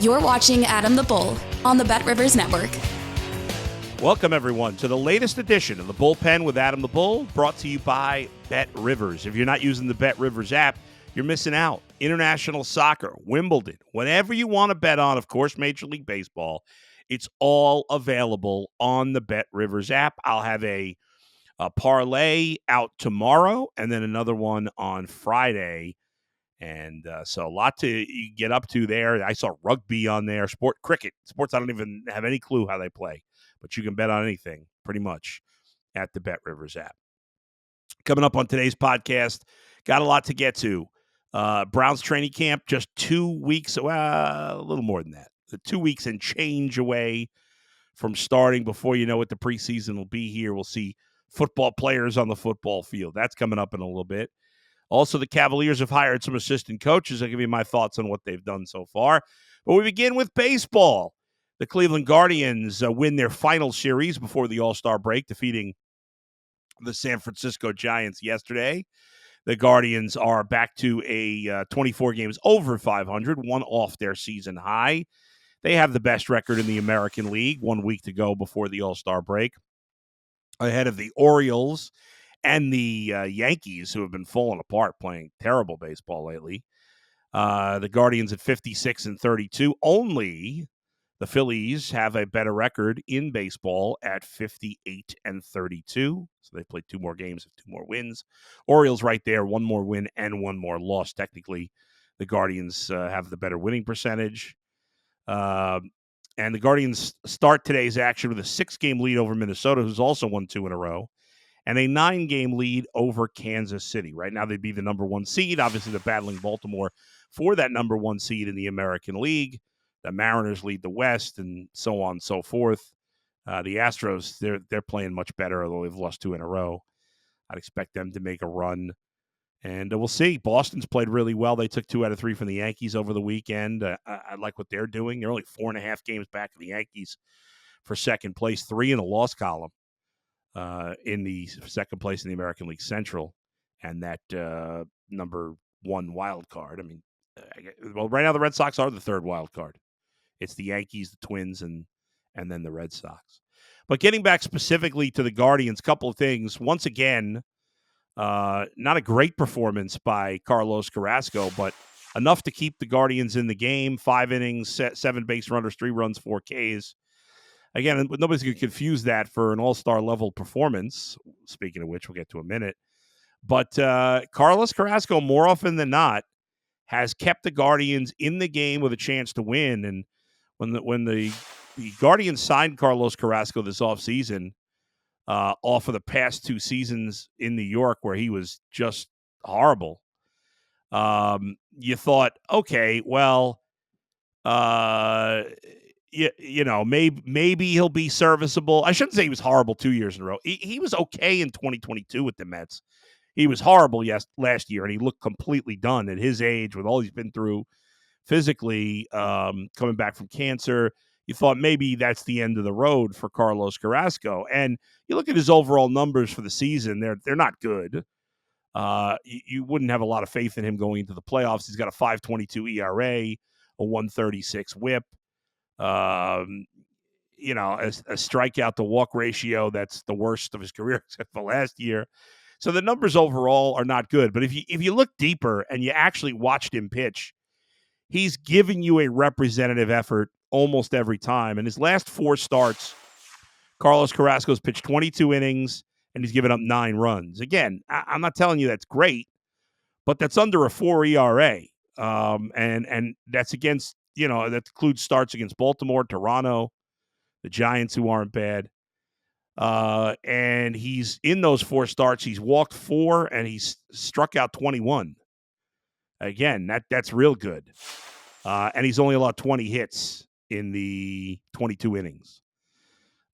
You're watching Adam the Bull on the BetRivers Network. Welcome, everyone, to the latest edition of the Bullpen with Adam the Bull, brought to you by BetRivers. If you're not using the BetRivers app, you're missing out. International soccer, Wimbledon, whatever you want to bet on, of course, Major League Baseball, it's all available on the BetRivers app. I'll have a parlay out tomorrow and then another one on Friday. And so a lot to get up to there. I saw rugby on there, cricket, sports I don't even have any clue how they play. But you can bet on anything pretty much at the BetRivers app. Coming up on today's podcast, got a lot to get to. Browns training camp just 2 weeks, a little more than that. 2 weeks and change away from starting. Before you know it, the preseason will be here. We'll see football players on the football field. That's coming up in a little bit. Also, the Cavaliers have hired some assistant coaches. I'll give you my thoughts on what they've done so far. But we begin with baseball. The Cleveland Guardians win their final series before the All-Star break, defeating the San Francisco Giants yesterday. The Guardians are back to a 24 games over 500, one off their season high. They have the best record in the American League, 1 week to go before the All-Star break, ahead of the Orioles and the Yankees, who have been falling apart, playing terrible baseball lately. The Guardians at 56-32. Only the Phillies have a better record in baseball at 58-32. So they played 2 more games, 2 more wins. Orioles right there, 1 more win and 1 more loss. Technically, the Guardians have the better winning percentage. And the Guardians start today's action with a 6-game lead over Minnesota, who's also won 2 in a row, and a 9-game lead over Kansas City. Right now, they'd be the number 1 seed. Obviously, they're battling Baltimore for that number 1 seed in the American League. The Mariners lead the West, and so on and so forth. The Astros, they're playing much better, although they've lost 2 in a row. I'd expect them to make a run. And we'll see. Boston's played really well. They took 2 out of 3 from the Yankees over the weekend. I like what they're doing. They're only 4.5 games back of the Yankees for second place, 3 in the loss column. In the second place in the American League Central, and that number 1 wild card. I mean, right now the Red Sox are the 3rd wild card. It's the Yankees, the Twins, and then the Red Sox. But getting back specifically to the Guardians, couple of things. Once again, not a great performance by Carlos Carrasco, but enough to keep the Guardians in the game. 5 innings, 7 base runners, 3 runs, 4 Ks. Again, nobody's going to confuse that for an all-star level performance, speaking of which we'll get to in a minute. But Carlos Carrasco, more often than not, has kept the Guardians in the game with a chance to win. And when the Guardians signed Carlos Carrasco this offseason, off of the past 2 seasons in New York where he was just horrible, you thought, okay, well, maybe he'll be serviceable. I shouldn't say he was horrible 2 years in a row. He was okay in 2022 with the Mets. He was horrible last year, and he looked completely done at his age with all he's been through physically, coming back from cancer. You thought maybe that's the end of the road for Carlos Carrasco. And you look at his overall numbers for the season, they're not good. You wouldn't have a lot of faith in him going into the playoffs. He's got a 5.22 ERA, a 1.36 WHIP. A strikeout to walk ratio that's the worst of his career except for last year. So the numbers overall are not good. But if you look deeper and you actually watched him pitch, he's giving you a representative effort almost every time. In his last 4 starts, Carlos Carrasco's pitched 22 innings and he's given up 9 runs. Again, I'm not telling you that's great, but that's under a 4 ERA. And that's against, that includes starts against Baltimore, Toronto, the Giants, who aren't bad. And he's in those 4 starts, he's walked 4 and he's struck out 21. Again, that's real good. And he's only allowed 20 hits in the 22 innings.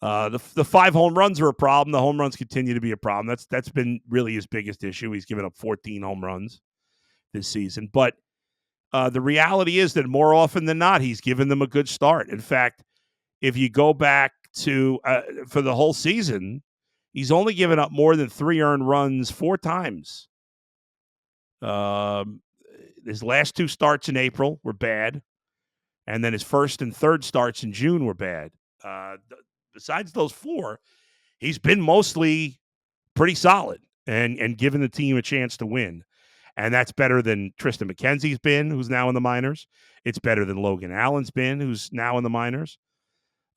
The 5 home runs are a problem. The home runs continue to be a problem. That's been really his biggest issue. He's given up 14 home runs this season. But the reality is that more often than not, he's given them a good start. In fact, if you go back to for the whole season, he's only given up more than 3 earned runs 4 times. His last 2 starts in April were bad. And then his first and third starts in June were bad. Besides those 4, he's been mostly pretty solid and given the team a chance to win. And that's better than Tristan McKenzie's been, who's now in the minors. It's better than Logan Allen's been, who's now in the minors.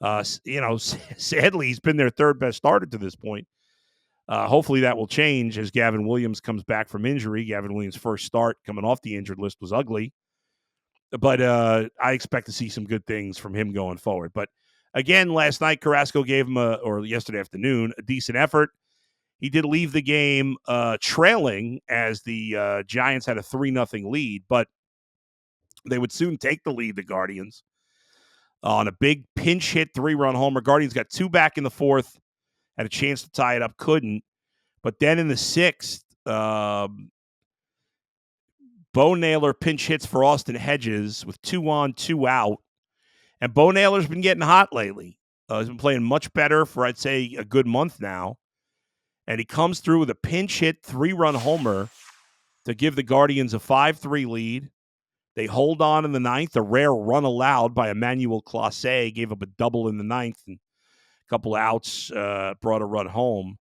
Sadly, he's been their third best starter to this point. Hopefully that will change as Gavin Williams comes back from injury. Gavin Williams' first start coming off the injured list was ugly. But I expect to see some good things from him going forward. But again, last night, Carrasco gave him or yesterday afternoon, a decent effort. He did leave the game trailing as the Giants had a 3-0 lead, but they would soon take the lead, the Guardians, on a big pinch hit 3-run homer. Guardians got 2 back in the 4th, had a chance to tie it up, couldn't. But then in the 6th, Bo Naylor pinch hits for Austin Hedges with 2 on, 2 out. And Bo Naylor's been getting hot lately. He's been playing much better for, I'd say, a good month now. And he comes through with a pinch hit 3-run homer to give the Guardians a 5-3 lead. They hold on in the 9th. A rare run allowed by Emmanuel Clase gave up a double in the 9th. And a couple outs brought a run home.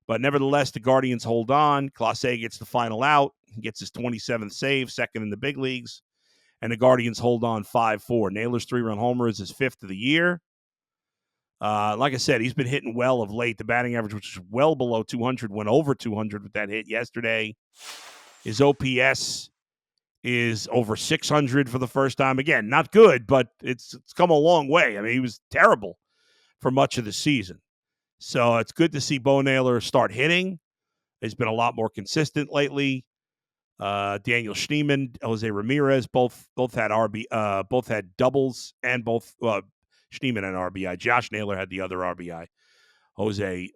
But nevertheless, the Guardians hold on. Clase gets the final out. He gets his 27th save, second in the big leagues. And the Guardians hold on 5-4. Naylor's 3-run homer is his 5th of the year. Like I said, he's been hitting well of late. The batting average, which is well below 200, went over 200 with that hit yesterday. His OPS is over 600 for the first time. Again, not good, but it's come a long way. I mean, he was terrible for much of the season. So it's good to see Bo Naylor start hitting. He's been a lot more consistent lately. Daniel Schneemann, Jose Ramirez, both had doubles, and both Schneemann had RBI. Josh Naylor had the other RBI. Jose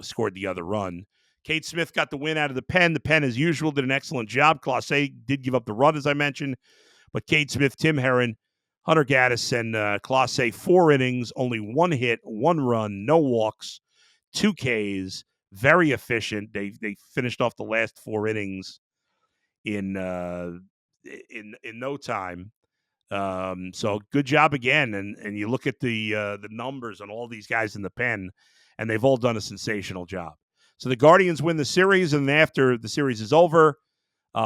scored the other run. Cade Smith got the win out of the pen. The pen, as usual, did an excellent job. Clase did give up the run, as I mentioned, but Cade Smith, Tim Herron, Hunter Gaddis, and Clase, 4 innings, only 1 hit, 1 run, no walks, 2 Ks. Very efficient. They finished off the last 4 innings in no time. So good job again. And you look at the numbers on all these guys in the pen, and they've all done a sensational job. So the Guardians win the series, and after the series is over,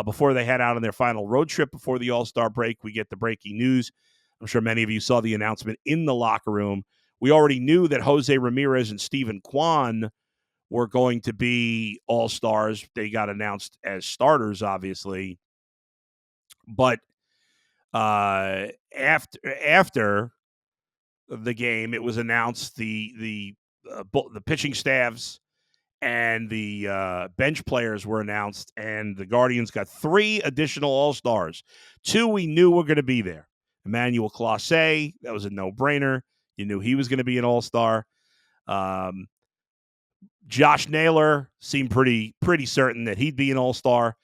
before they head out on their final road trip before the All-Star break, we get the breaking news. I'm sure many of you saw the announcement in the locker room. We already knew that Jose Ramirez and Steven Kwan were going to be All-Stars. They got announced as starters, obviously. But after the game, it was announced the pitching staffs and the bench players were announced, and the Guardians got 3 additional All-Stars. 2 we knew were going to be there. Emmanuel Clase, that was a no-brainer. You knew he was going to be an All-Star. Josh Naylor seemed pretty certain that he'd be an All-Star.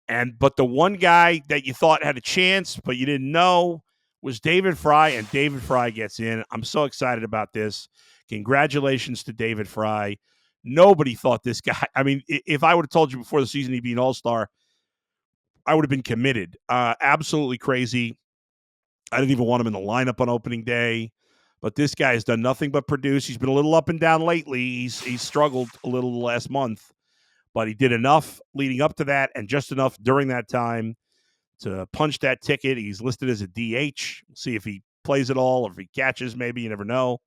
But the one guy that you thought had a chance, but you didn't know, was David Fry, and David Fry gets in. I'm so excited about this. Congratulations to David Fry. Nobody thought this guy. I mean, if I would have told you before the season he'd be an All-Star, I would have been committed. Absolutely crazy. I didn't even want him in the lineup on opening day. But this guy has done nothing but produce. He's been a little up and down lately. He's struggled a little the last month. But he did enough leading up to that and just enough during that time to punch that ticket. He's listed as a DH. We'll see if he plays it all or if he catches, maybe. You never know.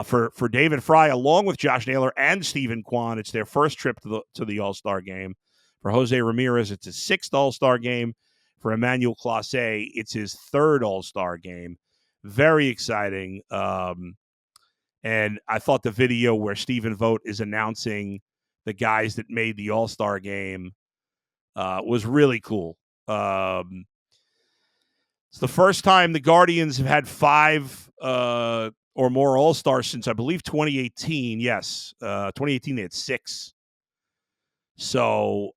For David Fry, along with Josh Naylor and Steven Kwan, it's their first trip to the All-Star game. For Jose Ramirez, it's his 6th All-Star game. For Emmanuel Clase, it's his 3rd All-Star game. Very exciting. And I thought the video where Stephen Vogt is announcing the guys that made the All-Star game was really cool. It's the first time the Guardians have had 5 or more All-Stars since, I believe, 2018. Yes, 2018 they had 6. So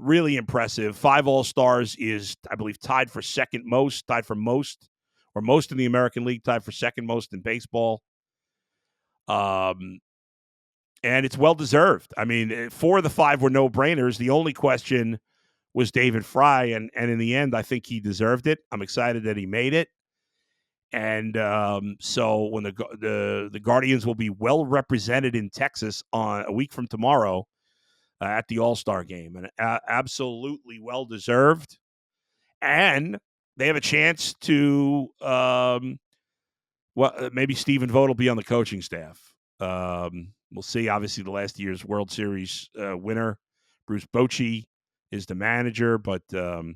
really impressive. 5 All-Stars is, I believe, tied for most in the American League, tied for second most in baseball. And it's well-deserved. I mean, 4 of the 5 were no-brainers. The only question was David Fry, and in the end, I think he deserved it. I'm excited that he made it. And so when the Guardians will be well represented in Texas on a week from tomorrow at the All-Star Game, and absolutely well deserved. And they have a chance to maybe Stephen Vogt will be on the coaching staff. We'll see. Obviously, the last year's World Series winner, Bruce Bochy, is the manager, but the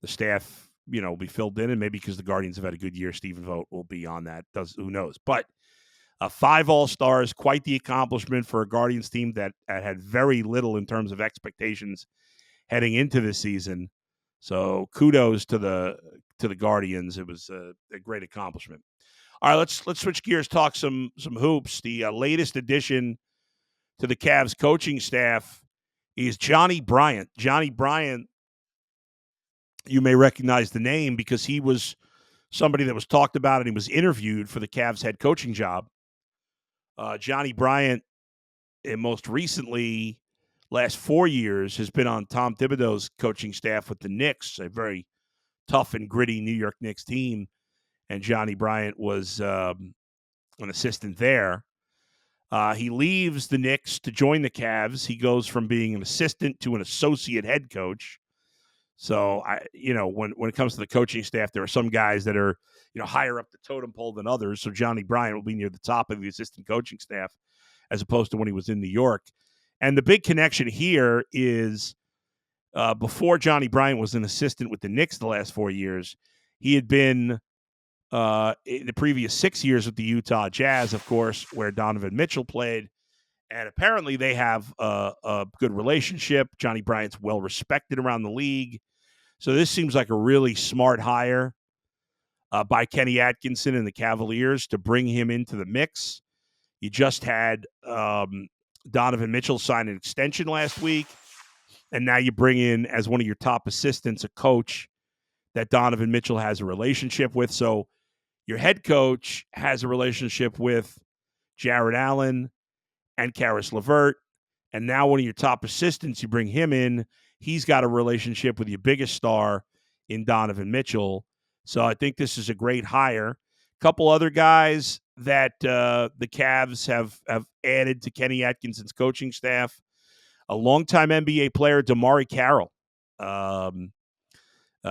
staff, will be filled in, and maybe because the Guardians have had a good year, Stephen Vogt will be on that. Who knows? But 5 All-Stars, quite the accomplishment for a Guardians team that had very little in terms of expectations heading into this season. So kudos to the Guardians. It was a great accomplishment. All right, let's switch gears, talk some hoops. The latest addition to the Cavs coaching staff is Johnnie Bryant. Johnnie Bryant, you may recognize the name because he was somebody that was talked about and he was interviewed for the Cavs head coaching job. Johnnie Bryant, most recently, last 4 years, has been on Tom Thibodeau's coaching staff with the Knicks, a very tough and gritty New York Knicks team. And Johnnie Bryant was an assistant there. He leaves the Knicks to join the Cavs. He goes from being an assistant to an associate head coach. So, when it comes to the coaching staff, there are some guys that are, higher up the totem pole than others. So Johnnie Bryant will be near the top of the assistant coaching staff as opposed to when he was in New York. And the big connection here is before Johnnie Bryant was an assistant with the Knicks the last 4 years, he had been in the previous 6 years with the Utah Jazz, of course, where Donovan Mitchell played. And apparently they have a good relationship. Johnnie Bryant's well respected around the league. So this seems like a really smart hire by Kenny Atkinson and the Cavaliers to bring him into the mix. You just had Donovan Mitchell sign an extension last week. And now you bring in, as one of your top assistants, a coach that Donovan Mitchell has a relationship with. So your head coach has a relationship with Jared Allen and Karis LeVert. And now one of your top assistants, you bring him in. He's got a relationship with your biggest star in Donovan Mitchell. So I think this is a great hire. A couple other guys that the Cavs have added to Kenny Atkinson's coaching staff. A longtime NBA player, DeMarre Carroll.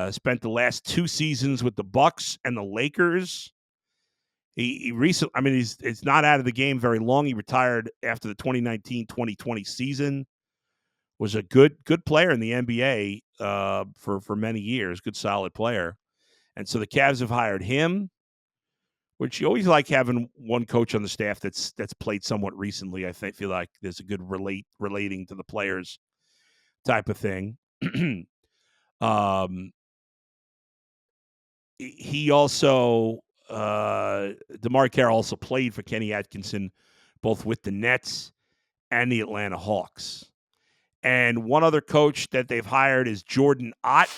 Spent the last 2 seasons with the Bucks and the Lakers. He recently, he's not out of the game very long. He retired after the 2019-2020 season. Was a good player in the NBA for many years. Good, solid player. And so the Cavs have hired him, which you always like having one coach on the staff that's played somewhat recently. I feel like there's a good relating to the players type of thing. He also, DeMarre Carroll also played for Kenny Atkinson, both with the Nets and the Atlanta Hawks. And one other coach that they've hired is Jordan Ott.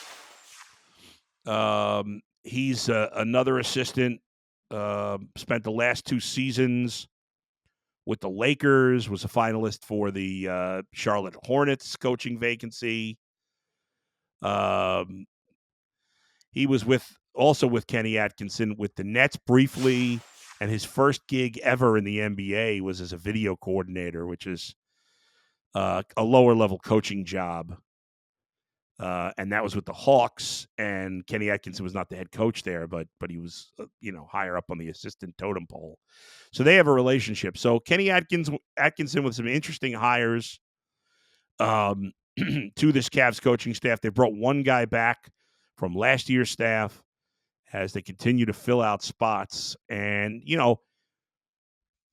He's another assistant, spent the last 2 seasons with the Lakers, was a finalist for the Charlotte Hornets coaching vacancy. He was also with Kenny Atkinson with the Nets briefly, and his first gig ever in the NBA was as a video coordinator, which is a lower-level coaching job. And that was with the Hawks, and Kenny Atkinson was not the head coach there, but he was, higher up on the assistant totem pole. So they have a relationship. So Kenny Atkinson with some interesting hires to this Cavs coaching staff. They brought one guy back from last year's staff as they continue to fill out spots. And,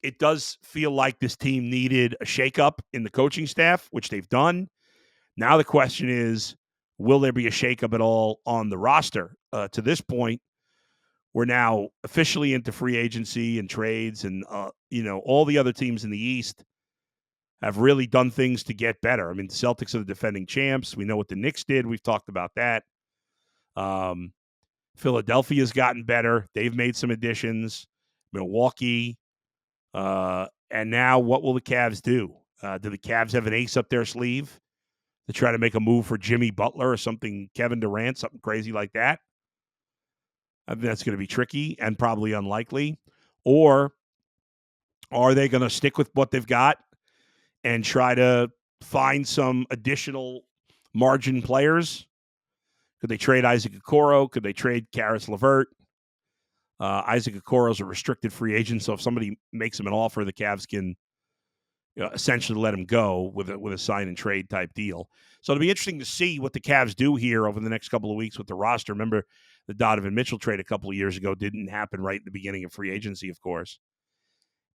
it does feel like this team needed a shakeup in the coaching staff, which they've done. Now the question is, will there be a shakeup at all on the roster? To this point, we're now officially into free agency and trades, and, all the other teams in the East have really done things to get better. The Celtics are the defending champs. We know what the Knicks did. We've talked about that. Philadelphia's gotten better. They've made some additions. Milwaukee. And now what will the Cavs do? Do the Cavs have an ace up their sleeve to try to make a move for Jimmy Butler or something, Kevin Durant, something crazy like that. I think that's going to be tricky and probably unlikely. Or are they going to stick with what they've got and try to find some additional margin players? Could they trade Isaac Okoro? Could they trade Karis LeVert? Isaac Okoro is a restricted free agent, so if somebody makes him an offer, the Cavs can essentially let him go with a sign and trade type deal. So it'll be interesting to see what the Cavs do here over the next couple of weeks with the roster. Remember, the Donovan Mitchell trade a couple of years ago didn't happen right at the beginning of free agency, of course.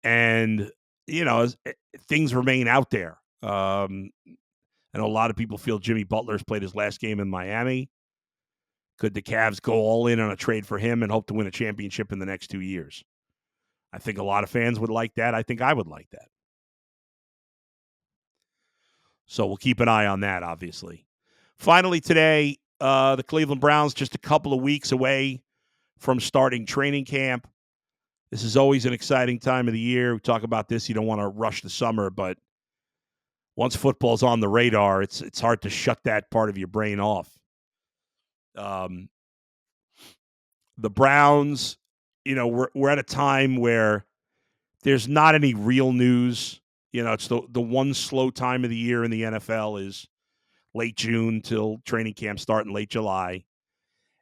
And, things remain out there. I know a lot of people feel Jimmy Butler's played his last game in Miami. Could the Cavs go all in on a trade for him and hope to win a championship in the next 2 years? I think a lot of fans would like that. I think I would like that. So we'll keep an eye on that, obviously. Finally today, the Cleveland Browns just a couple of weeks away from starting training camp. This is always an exciting time of the year. We talk about this. You don't want to rush the summer, but once football's on the radar, it's hard to shut that part of your brain off. The Browns, we're at a time where there's not any real news. It's the one slow time of the year in the NFL is late June till training camp start in late July.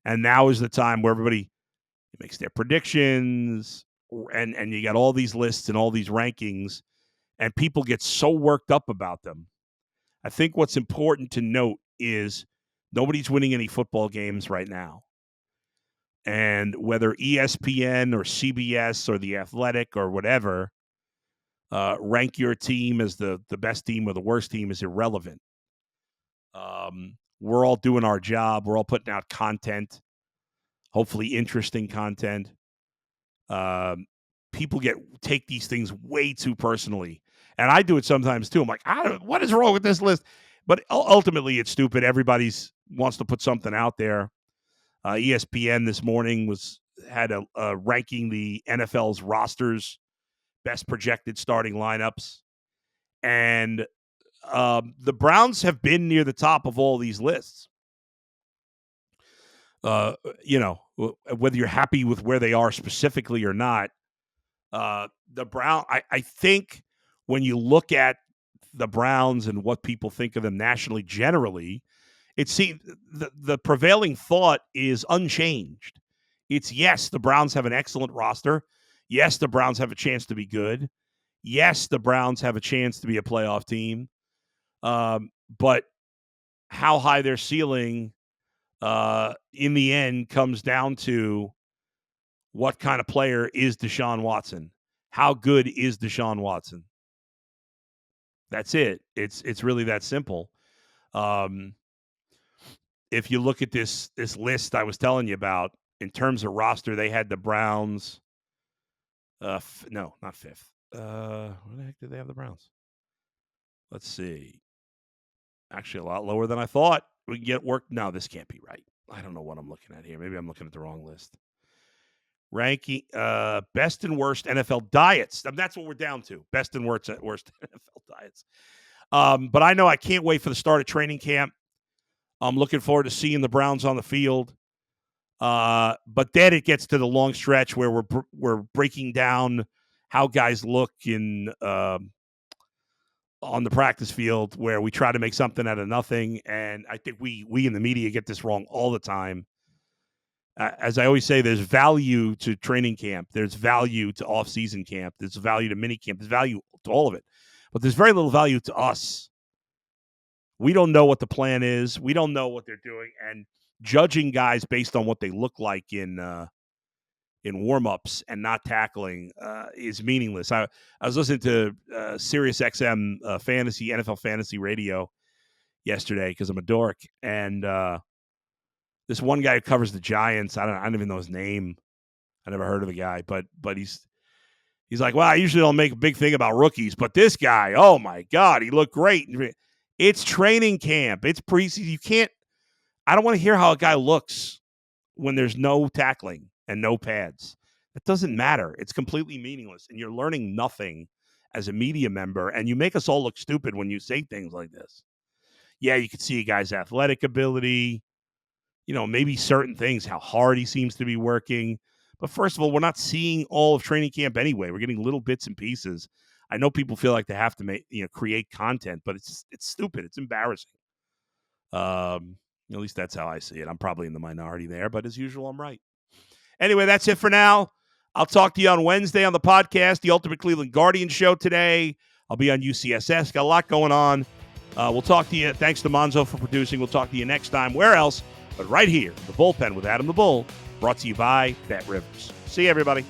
And now is the time where everybody makes their predictions and you got all these lists and all these rankings and people get so worked up about them. I think what's important to note is nobody's winning any football games right now. And whether ESPN or CBS or The Athletic or whatever rank your team as the best team or the worst team is irrelevant. We're all doing our job. We're all putting out content, hopefully interesting content. People take these things way too personally. And I do it sometimes too. I'm like, what is wrong with this list? But ultimately, it's stupid. Everybody wants to put something out there. ESPN this morning had a ranking the NFL's rosters, best projected starting lineups. And the Browns have been near the top of all these lists. Whether you're happy with where they are specifically or not, the Brown, I think when you look at the Browns and what people think of them nationally generally, it seems the prevailing thought is unchanged. It's yes, the Browns have an excellent roster. Yes, the Browns have a chance to be good. Yes, the Browns have a chance to be a playoff team. But how high their ceiling in the end comes down to what kind of player is Deshaun Watson? How good is Deshaun Watson? That's it. It's really that simple. If you look at this list I was telling you about, in terms of roster, they had the Browns. No, not fifth. Where the heck did they have the Browns? Let's see. Actually, a lot lower than I thought. We can get work. No, this can't be right. I don't know what I'm looking at here. Maybe I'm looking at the wrong list. Ranking best and worst NFL diets. That's what we're down to. Best and worst NFL diets. But I know I can't wait for the start of training camp. I'm looking forward to seeing the Browns on the field. But then it gets to the long stretch where we're breaking down how guys look on the practice field, where we try to make something out of nothing. And I think we in the media get this wrong all the time. As I always say, there's value to training camp. There's value to off-season camp. There's value to mini camp. There's value to all of it. But there's very little value to us. We don't know what the plan is. We don't know what they're doing. And judging guys based on what they look like in warm-ups and not tackling is meaningless. I was listening to Sirius XM fantasy, NFL fantasy radio yesterday because I'm a dork. And this one guy who covers the Giants, I don't even know his name. I never heard of the guy, but he's like, well, I usually don't make a big thing about rookies, but this guy, oh my God, he looked great. It's training camp. It's preseason. I don't want to hear how a guy looks when there's no tackling and no pads. That doesn't matter. It's completely meaningless, and you're learning nothing as a media member, and you make us all look stupid when you say things like this. yeah, you could see a guy's athletic ability, maybe certain things, how hard he seems to be working. But first of all, we're not seeing all of training camp anyway. We're getting little bits and pieces. I know people feel like they have to create content, but it's stupid. It's embarrassing. At least that's how I see it. I'm probably in the minority there, but as usual, I'm right. Anyway, that's it for now. I'll talk to you on Wednesday on the podcast, the Ultimate Cleveland Guardian Show today. I'll be on UCSS. Got a lot going on. We'll talk to you. Thanks to Monzo for producing. We'll talk to you next time. Where else but right here, the Bullpen with Adam the Bull, brought to you by BetRivers. See you, everybody.